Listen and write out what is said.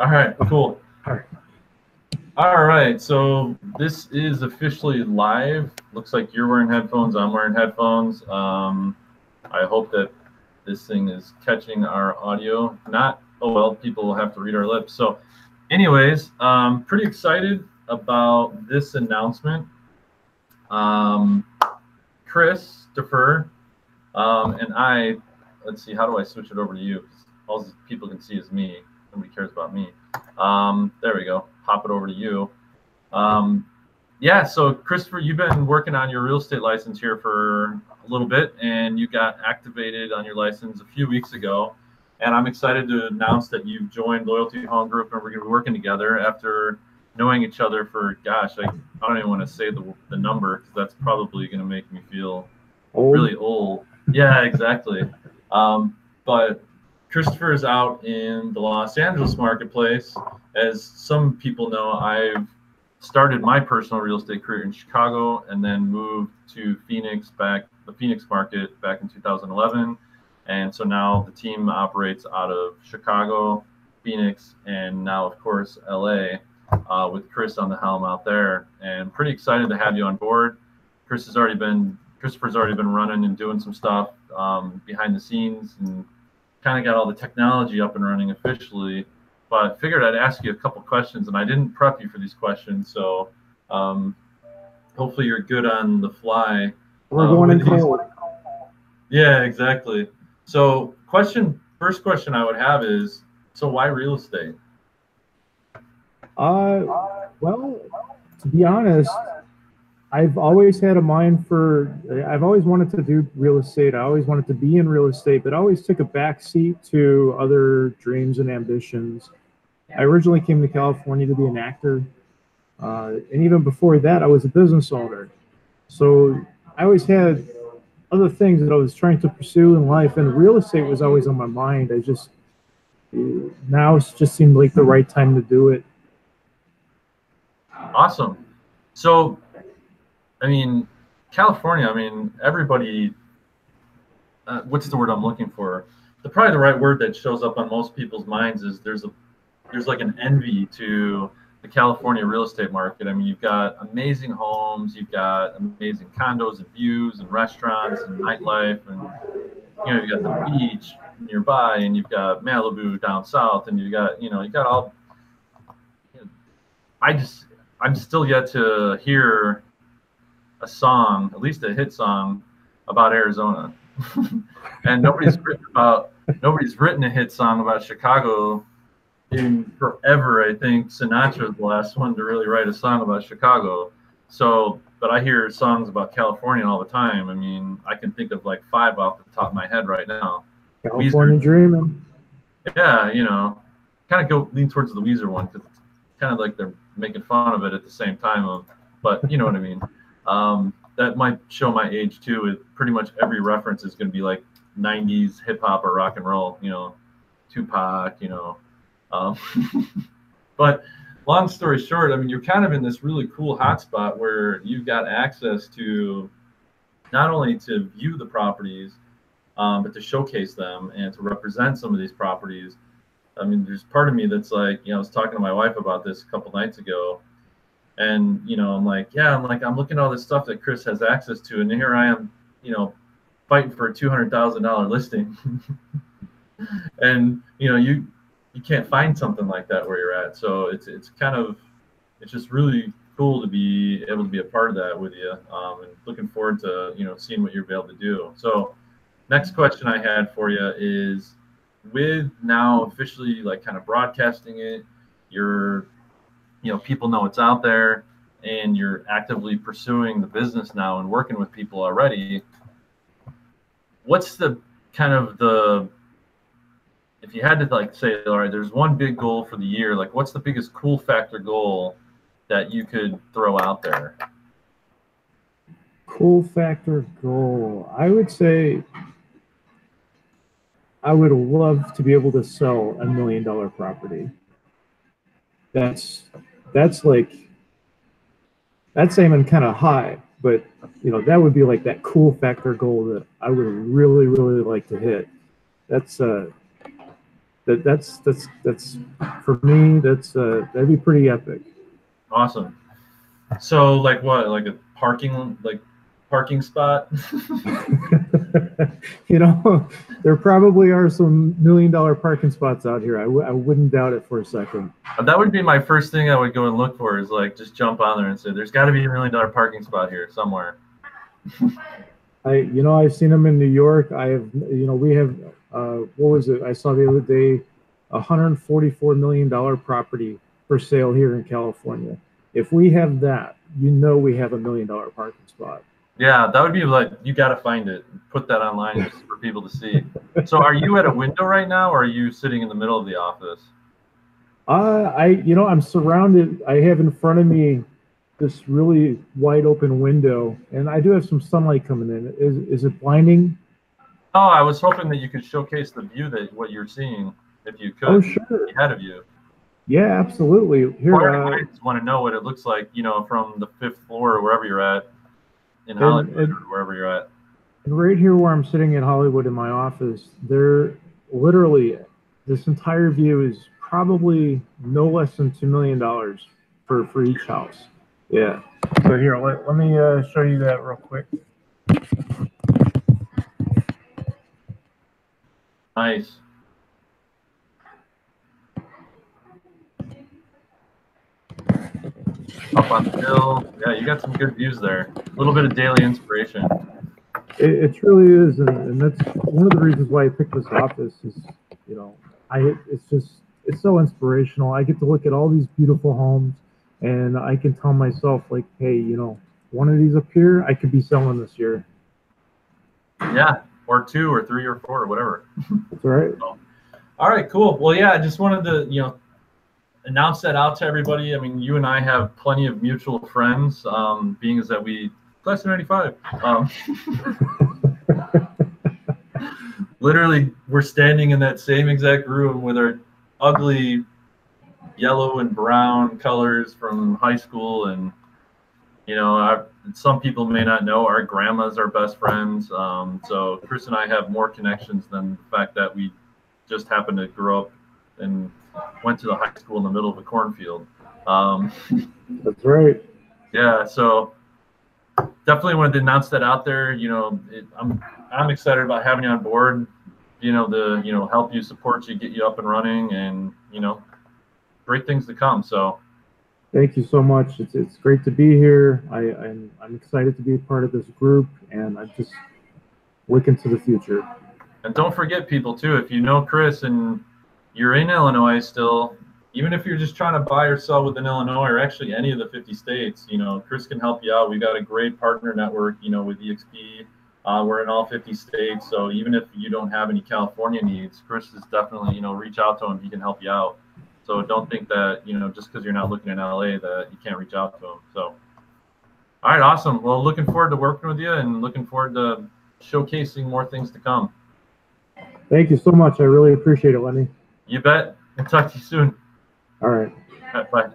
All right, cool. All right. All right, so this is officially live. Looks like you're wearing headphones. I'm wearing headphones. I hope that this thing is catching our audio. If not, oh well, people will have to read our lips. So, anyways, pretty excited about this announcement. Um, Christopher and I, let's see, how do I switch it over to you? 'Cause all people can see is me. Nobody cares about me. There we go. Pop it over to you. Um, yeah, so Christopher, you've been working on your real estate license here for a little bit, and you got activated on your license a few weeks ago. And I'm excited to announce that you've joined Loyalty Home Group, and we're going to be working together after knowing each other for, gosh, I don't even want to say the number because that's probably going to make me feel really old. Yeah, exactly. But Christopher is out in the Los Angeles marketplace. As some people know, I've started my personal real estate career in Chicago and then moved to the Phoenix market back in 2011. And so now the team operates out of Chicago, Phoenix, and now, of course, LA with Chris on the helm out there. And pretty excited to have you on board. Christopher's already been running and doing some stuff behind the scenes and kind of got all the technology up and running officially. But I figured I'd ask you a couple questions, and I didn't prep you for these questions, so hopefully you're good on the fly. We're going in cold. Yeah, exactly. So, first question I would have is, so why real estate? Well, to be honest, I've always had a mind I've always wanted to do real estate. I always wanted to be in real estate, but I always took a back seat to other dreams and ambitions. I originally came to California to be an actor. And even before that, I was a business owner. So I always had other things that I was trying to pursue in life, and real estate was always on my mind. Now it just seemed like the right time to do it. Awesome. So, I mean, California, everybody, what's the word I'm looking for? Probably the right word that shows up on most people's minds is there's like an envy to the California real estate market. I mean, you've got amazing homes, you've got amazing condos and views and restaurants and nightlife, and you've got the beach nearby, and you've got Malibu down south, and you got all. I'm still yet to hear a song, at least a hit song, about Arizona, and nobody's written a hit song about Chicago in forever. I think Sinatra's the last one to really write a song about Chicago. So, but I hear songs about California all the time. I mean, I can think of like 5 off the top of my head right now. California Dreaming. Yeah, kind of lean towards the Weezer one because it's kind of like they're making fun of it at the same time. But you know what I mean. That might show my age too. Pretty much every reference is going to be like 90s hip hop or rock and roll. Tupac. But long story short, I mean, you're kind of in this really cool hotspot where you've got access to not only to view the properties, but to showcase them and to represent some of these properties. I mean, there's part of me that's like, I was talking to my wife about this a couple nights ago, and I'm like, I'm looking at all this stuff that Chris has access to, and here I am, fighting for a $200,000 listing, and you can't find something like that where you're at. So it's just really cool to be able to be a part of that with you, and looking forward to seeing what you'll be able to do. So next question I had for you is, with now officially like kind of broadcasting it, people know it's out there, and you're actively pursuing the business now and working with people already. What's the kind of if you had to like say, all right, there's one big goal for the year, like what's the biggest cool factor goal that you could throw out there? Cool factor goal. I would say I would love to be able to sell $1 million property. That's aiming kind of high, but that would be like that cool factor goal that I would really, really like to hit. That's that's for me. That'd be pretty epic. Awesome. So like what? Like a parking spot? You know, there probably are some $1 million parking spots out here. I wouldn't doubt it for a second. That would be my first thing I would go and look for, is like just jump on there and say, there's got to be $1 million parking spot here somewhere. I've seen them in New York. We have, what was it? I saw the other day, $144 million property for sale here in California. If we have that, we have $1 million parking spot. Yeah, that would be like, you got to find it, put that online just for people to see. So are you at a window right now, or are you sitting in the middle of the office? I'm surrounded. I have in front of me this really wide open window, and I do have some sunlight coming in. Is it blinding? Oh, I was hoping that you could showcase the view, that what you're seeing, if you could. Oh, sure. Ahead of you. Yeah, absolutely. Here, I just want to know what it looks like, from the 5th floor or wherever you're at in Hollywood, or wherever you're at. And right here where I'm sitting in Hollywood in my office, literally this entire view is probably no less than $2 million for each house. Yeah. So here, let me show you that real quick. Nice. Up on the hill. Yeah, you got some good views there. A little bit of daily inspiration. It truly is, and that's one of the reasons why I picked this office. Is it's so inspirational. I get to look at all these beautiful homes, and I can tell myself, like, hey, one of these up here, I could be selling this year. Yeah, or 2 or 3 or 4 or whatever. That's right. So, all right, cool. Well, yeah, I just wanted to, announce that out to everybody. I mean, you and I have plenty of mutual friends, being as that we class of 95. Literally, we're standing in that same exact room with our ugly yellow and brown colors from high school, and some people may not know our grandmas are best friends. So Chris and I have more connections than the fact that we just happened to grow up and went to the high school in the middle of a cornfield. That's right. Yeah, so definitely wanted to announce that out there. I'm excited about having you on board. To help you, support you, get you up and running, and great things to come. So thank you so much. It's great to be here. I'm excited to be a part of this group, and I'm just looking to the future. And don't forget, people, too, if you know Chris and you're in Illinois still, even if you're just trying to buy or sell within Illinois, or actually any of the 50 states, Chris can help you out. We've got a great partner network, with EXP. We're in all 50 states. So even if you don't have any California needs, Chris is definitely, reach out to him. He can help you out. So don't think that, just because you're not looking in LA that you can't reach out to him. So, all right, awesome. Well, looking forward to working with you, and looking forward to showcasing more things to come. Thank you so much. I really appreciate it, Lenny. You bet. I'll talk to you soon. All right. Bye.